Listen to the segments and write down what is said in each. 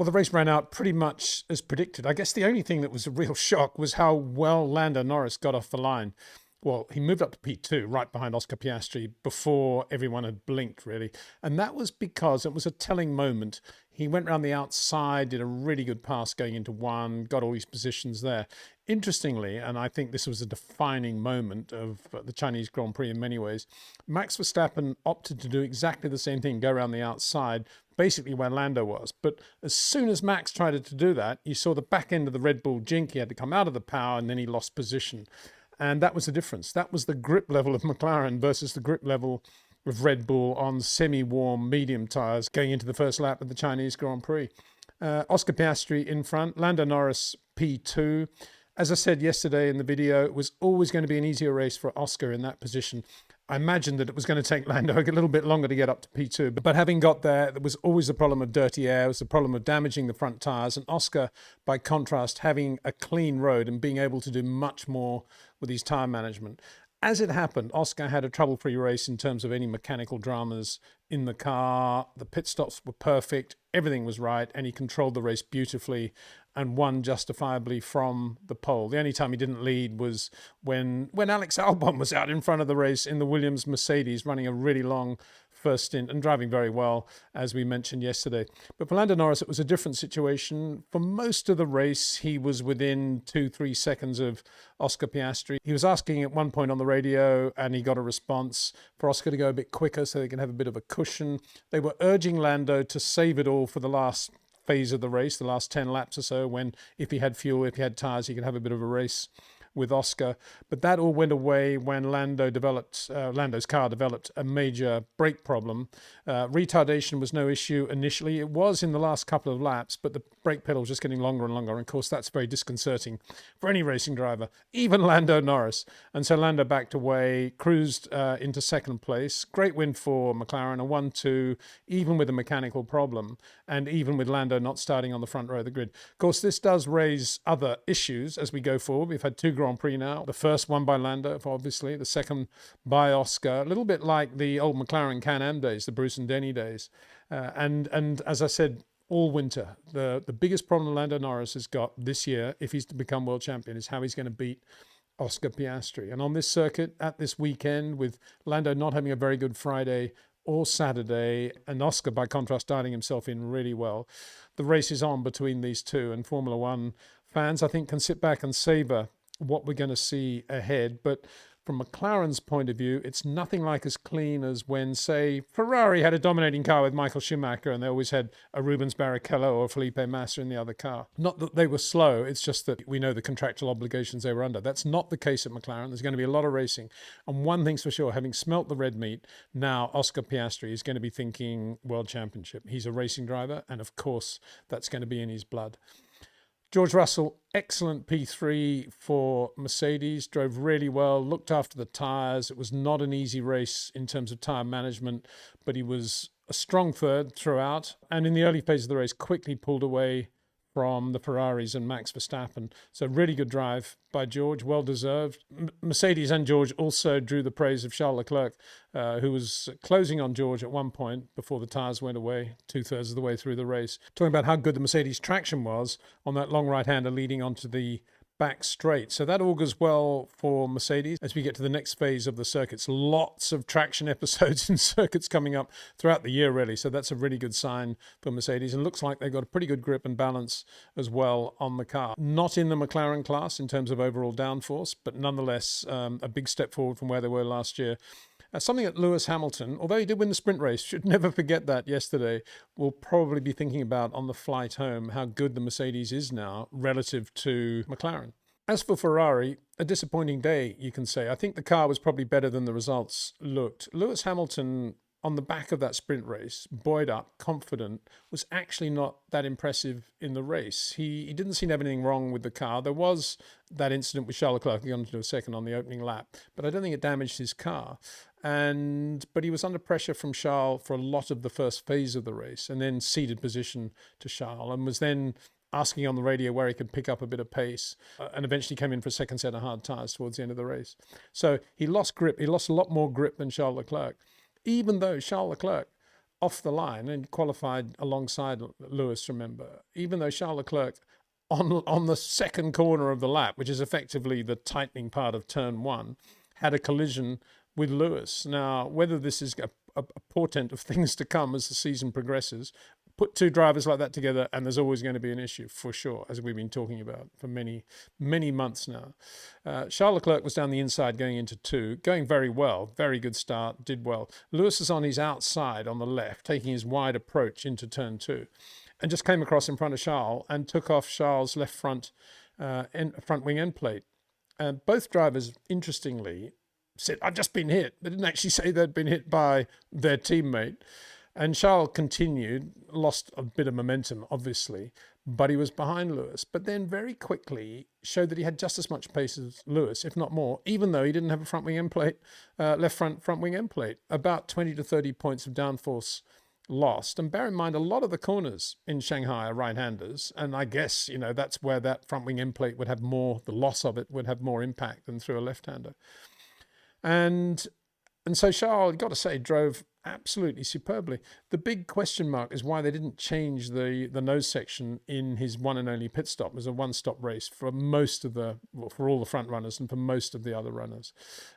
Well, the race ran out pretty much as predicted. I guess the only thing that was a real shock was how well Lando Norris got off the line. Well, he moved up to P2 right behind Oscar Piastri before everyone had blinked, really. And that was because it was a telling moment. He went around the outside, did a really good pass going into one, got all his positions there. Interestingly, and I think this was a defining moment of the Chinese Grand Prix in many ways, Max Verstappen opted to do exactly the same thing, go around the outside, basically where Lando was. But as soon as Max tried to do that, you saw the back end of the Red Bull jink. He had to come out of the power and then he lost position. And that was the difference. That was the grip level of McLaren versus the grip level of Red Bull on semi-warm medium tyres going into the first lap of the Chinese Grand Prix. Oscar Piastri in front, Lando Norris P2. As I said yesterday in the video, it was always going to be an easier race for Oscar in that position. I imagined that it was going to take Lando a little bit longer to get up to P2, but having got there was always the problem of dirty air, it was the problem of damaging the front tyres, and Oscar, by contrast, having a clean road and being able to do much more with his tyre management. As it happened, Oscar had a trouble-free race in terms of any mechanical dramas in the car. The pit stops were perfect, everything was right, and he controlled the race beautifully and won justifiably from the pole. The only time he didn't lead was when Alex Albon was out in front of the race in the Williams Mercedes, running a really long first stint and driving very well, as we mentioned yesterday. But for Lando Norris, it was a different situation. For most of the race, he was within 2-3 seconds of Oscar Piastri. He was asking at one point on the radio, and he got a response for Oscar to go a bit quicker so they can have a bit of a cushion. They were urging Lando to save it all for the last phase of the race, the last 10 laps or so, when if he had fuel, if he had tyres, he could have a bit of a race with Oscar. But that all went away when Lando's car developed a major brake problem. Retardation was no issue initially. It was in the last couple of laps, but the brake pedal was just getting longer and longer. And of course, that's very disconcerting for any racing driver, even Lando Norris. And so Lando backed away, cruised into second place. Great win for McLaren, a 1-2, even with a mechanical problem, and even with Lando not starting on the front row of the grid. Of course, this does raise other issues as we go forward. We've had 2 Grand Prix now. The first one by Lando, obviously. The second by Oscar. A little bit like the old McLaren Can-Am days, the Bruce and Denny days. And as I said, all winter, the biggest problem Lando Norris has got this year, if he's to become world champion, is how he's going to beat Oscar Piastri. And on this circuit, at this weekend, with Lando not having a very good Friday or Saturday, and Oscar, by contrast, starting himself in really well, the race is on between these two. And Formula One fans, I think, can sit back and savour what we're going to see ahead. But from McLaren's point of view, it's nothing like as clean as when, say, Ferrari had a dominating car with Michael Schumacher and they always had a Rubens Barrichello or Felipe Massa in the other car. Not that they were slow, it's just that we know the contractual obligations they were under. That's not the case at McLaren. There's going to be a lot of racing. And one thing's for sure, having smelt the red meat, now Oscar Piastri is going to be thinking World Championship. He's a racing driver, and of course, that's going to be in his blood. George Russell, excellent P3 for Mercedes, drove really well, looked after the tyres. It was not an easy race in terms of tyre management, but he was a strong third throughout. And in the early phase of the race, quickly pulled away from the Ferraris and Max Verstappen. So really good drive by George, well deserved. Mercedes and George also drew the praise of Charles Leclerc, who was closing on George at one point before the tyres went away, 2/3 of the way through the race, talking about how good the Mercedes traction was on that long right-hander leading onto the back straight. So that augurs well for Mercedes as we get to the next phase of the circuits. Lots of traction episodes in circuits coming up throughout the year, really. So that's a really good sign for Mercedes. And looks like they've got a pretty good grip and balance as well on the car. Not in the McLaren class in terms of overall downforce, but nonetheless a big step forward from where they were last year. Something that Lewis Hamilton, although he did win the sprint race, should never forget that yesterday, will probably be thinking about on the flight home how good the Mercedes is now relative to McLaren. As for Ferrari, a disappointing day, you can say. I think the car was probably better than the results looked. Lewis Hamilton, on the back of that sprint race, buoyed up, confident, was actually not that impressive in the race. He didn't seem to have anything wrong with the car. There was that incident with Charles Leclerc, going into a second on the opening lap, but I don't think it damaged his car. But he was under pressure from Charles for a lot of the first phase of the race, and then ceded position to Charles, and was then asking on the radio where he could pick up a bit of pace, and eventually came in for a second set of hard tyres towards the end of the race. So he lost grip. He lost a lot more grip than Charles Leclerc, even though Charles Leclerc off the line and qualified alongside Lewis, remember, even though Charles Leclerc on the second corner of the lap, which is effectively the tightening part of turn one, had a collision with Lewis. Now, whether this is a portent of things to come as the season progresses, put two drivers like that together and there's always going to be an issue, for sure, as we've been talking about for many, many months now. Charles Leclerc was down the inside going into two, going very well, very good start, did well. Lewis is on his outside on the left, taking his wide approach into turn two, and just came across in front of Charles and took off Charles' left front wing end plate. Both drivers, interestingly, said, "I've just been hit." They didn't actually say they'd been hit by their teammate. And Charles continued, lost a bit of momentum, obviously, but he was behind Lewis. But then very quickly showed that he had just as much pace as Lewis, if not more, even though he didn't have a front wing end plate, left front wing end plate. About 20 to 30 points of downforce lost. And bear in mind, a lot of the corners in Shanghai are right-handers. And I guess, that's where that front wing end plate would have more, the loss of it would have more impact than through a left-hander. And so Charles, got to say, drove absolutely superbly. The big question mark is why they didn't change the nose section in his one and only pit stop. It was a one-stop race for for all the front runners and for most of the other runners.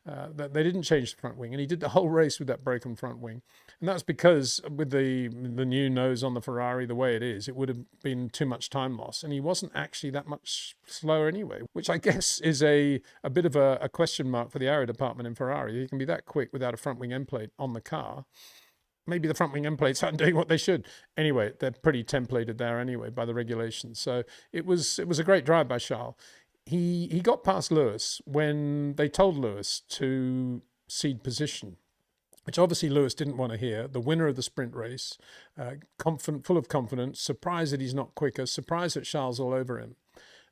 They didn't change the front wing, and he did the whole race with that broken front wing. And that's because with the new nose on the Ferrari, the way it is, it would have been too much time loss. And he wasn't actually that much slower anyway, which I guess is a bit of a question mark for the aero department in Ferrari. You can be that quick without a front wing end plate on the car. Maybe the front wing end plates aren't doing what they should. Anyway, they're pretty templated there anyway by the regulations. So it was a great drive by Charles. He got past Lewis when they told Lewis to cede position, which obviously Lewis didn't want to hear. The winner of the sprint race, confident, full of confidence, surprised that he's not quicker, surprised that Charles all over him.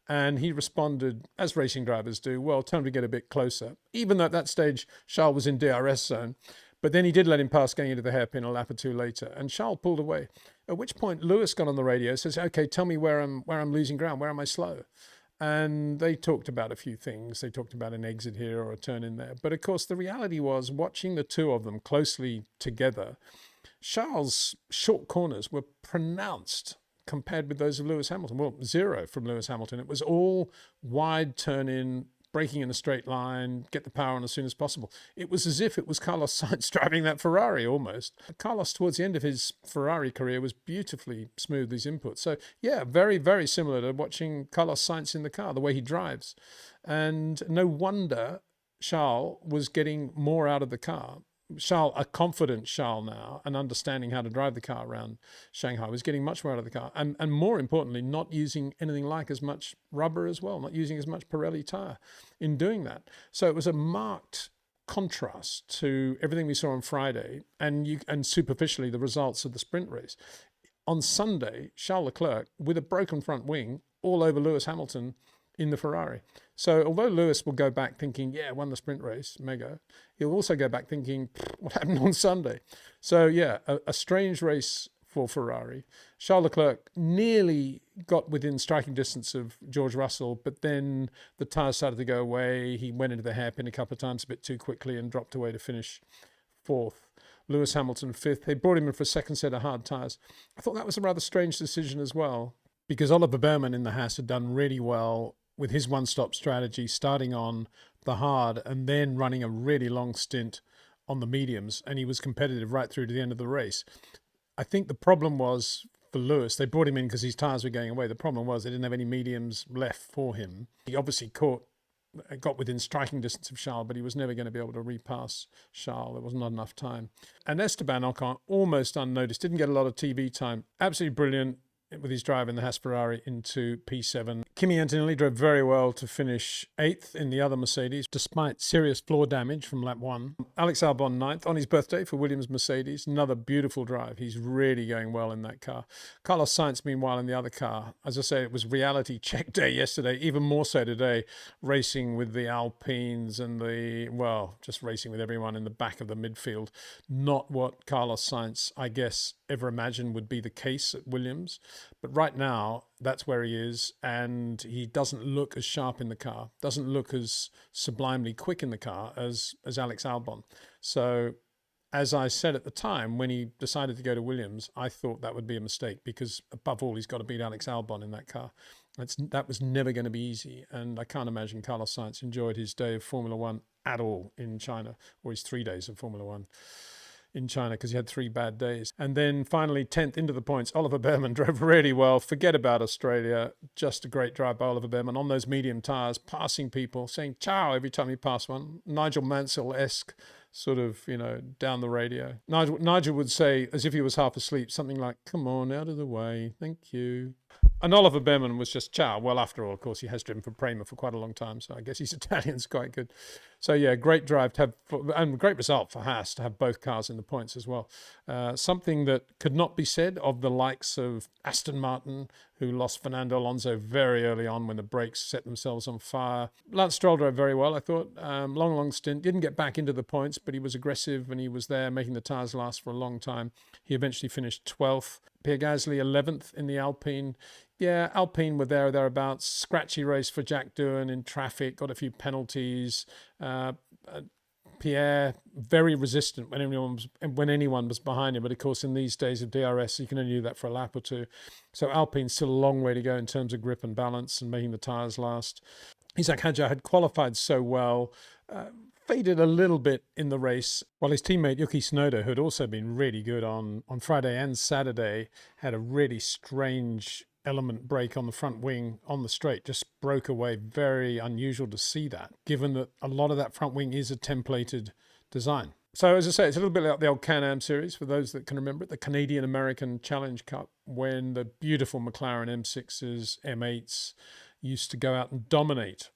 And he responded, as racing drivers do, well, time to get a bit closer. Even though at that stage, Charles was in DRS zone. But then he did let him pass going into the hairpin a lap or two later. And Charles pulled away. At which point, Lewis got on the radio, says, "Okay, tell me where I'm losing ground. Where am I slow?" And they talked about a few things. They talked about an exit here or a turn in there. But of course, the reality was, watching the two of them closely together, Charles' short corners were pronounced compared with those of Lewis Hamilton. Well, zero from Lewis Hamilton. It was all wide turn in, braking in a straight line, get the power on as soon as possible. It was as if it was Carlos Sainz driving that Ferrari almost. Carlos, towards the end of his Ferrari career, was beautifully smooth, these inputs. So yeah, very, very similar to watching Carlos Sainz in the car, the way he drives. And no wonder Charles was getting more out of the car. Charles, a confident Charles now, and understanding how to drive the car around Shanghai, was getting much more out of the car. And more importantly, not using anything like as much rubber as well, not using as much Pirelli tyre in doing that. So it was a marked contrast to everything we saw on Friday and superficially the results of the sprint race. On Sunday, Charles Leclerc, with a broken front wing, all over Lewis Hamilton in the Ferrari. So although Lewis will go back thinking, yeah, won the sprint race, mega, he'll also go back thinking, what happened on Sunday? So yeah, a strange race for Ferrari. Charles Leclerc nearly got within striking distance of George Russell, but then the tyres started to go away. He went into the hairpin a couple of times a bit too quickly and dropped away to finish fourth. Lewis Hamilton fifth. They brought him in for a second set of hard tyres. I thought that was a rather strange decision as well, because Oliver Bearman in the Haas had done really well with his one-stop strategy, starting on the hard and then running a really long stint on the mediums, and he was competitive right through to the end of the race. I think the problem was for Lewis, they brought him in because his tyres were going away. The problem was they didn't have any mediums left for him. He obviously got within striking distance of Charles, but he was never going to be able to repass Charles. There was not enough time. And Esteban Ocon, almost unnoticed, didn't get a lot of TV time. Absolutely brilliant with his drive in the Haas-Ferrari into P7. Kimi Antonelli drove very well to finish 8th in the other Mercedes, despite serious floor damage from lap 1. Alex Albon 9th on his birthday for Williams Mercedes. Another beautiful drive. He's really going well in that car. Carlos Sainz, meanwhile, in the other car. As I say, it was reality check day yesterday, even more so today, racing with the Alpines and just racing with everyone in the back of the midfield. Not what Carlos Sainz, I guess, ever imagined would be the case at Williams. But right now, that's where he is, and he doesn't look as sharp in the car, doesn't look as sublimely quick in the car as Alex Albon. So as I said at the time, when he decided to go to Williams, I thought that would be a mistake because above all, he's got to beat Alex Albon in that car. That was never going to be easy. And I can't imagine Carlos Sainz enjoyed his day of Formula One at all in China, or his 3 days of Formula One in China, because he had 3 bad days. And then finally, 10th into the points, Oliver Bearman drove really well. Forget about Australia. Just a great drive by Oliver Bearman on those medium tyres, passing people, saying ciao every time he passed one. Nigel Mansell-esque sort of, down the radio. Nigel would say, as if he was half asleep, something like, come on, out of the way, thank you. And Oliver Bearman was just ciao. Well, after all, of course, he has driven for Prema for quite a long time, so I guess his Italian's quite good. So yeah, great drive to have, and great result for Haas to have both cars in the points as well. Something that could not be said of the likes of Aston Martin, who lost Fernando Alonso very early on when the brakes set themselves on fire. Lance Stroll drove very well, I thought. Long stint. Didn't get back into the points, but he was aggressive and he was there making the tyres last for a long time. He eventually finished 12th. Pierre Gasly 11th in the Alpine. Yeah, Alpine were there or thereabouts. Scratchy race for Jack Doohan in traffic, got a few penalties. Pierre, very resistant when anyone was behind him. But of course, in these days of DRS, you can only do that for a lap or two. So Alpine's still a long way to go in terms of grip and balance and making the tyres last. Isaac Hadjar had qualified so well, faded a little bit in the race, while his teammate Yuki Tsunoda, who had also been really good on Friday and Saturday, had a really strange element break on the front wing on the straight, just broke away. Very unusual to see that, given that a lot of that front wing is a templated design. So as I say, it's a little bit like the old Can-Am series, for those that can remember it, the Canadian-American Challenge Cup, when the beautiful McLaren M6s, M8s used to go out and dominate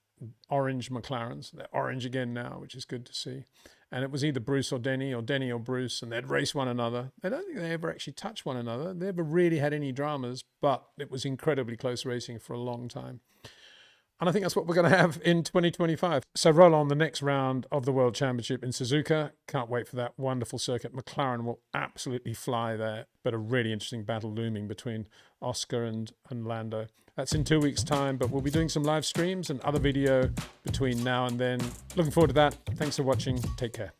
orange McLarens. They're orange again now, which is good to see. And it was either Bruce or Denny or Bruce, and they'd race one another. I don't think they ever actually touched one another. They never really had any dramas, but it was incredibly close racing for a long time. And I think that's what we're going to have in 2025. So roll on the next round of the World Championship in Suzuka. Can't wait for that wonderful circuit. McLaren will absolutely fly there, but a really interesting battle looming between Oscar and Lando. That's in 2 weeks' time, but we'll be doing some live streams and other video between now and then. Looking forward to that. Thanks for watching. Take care.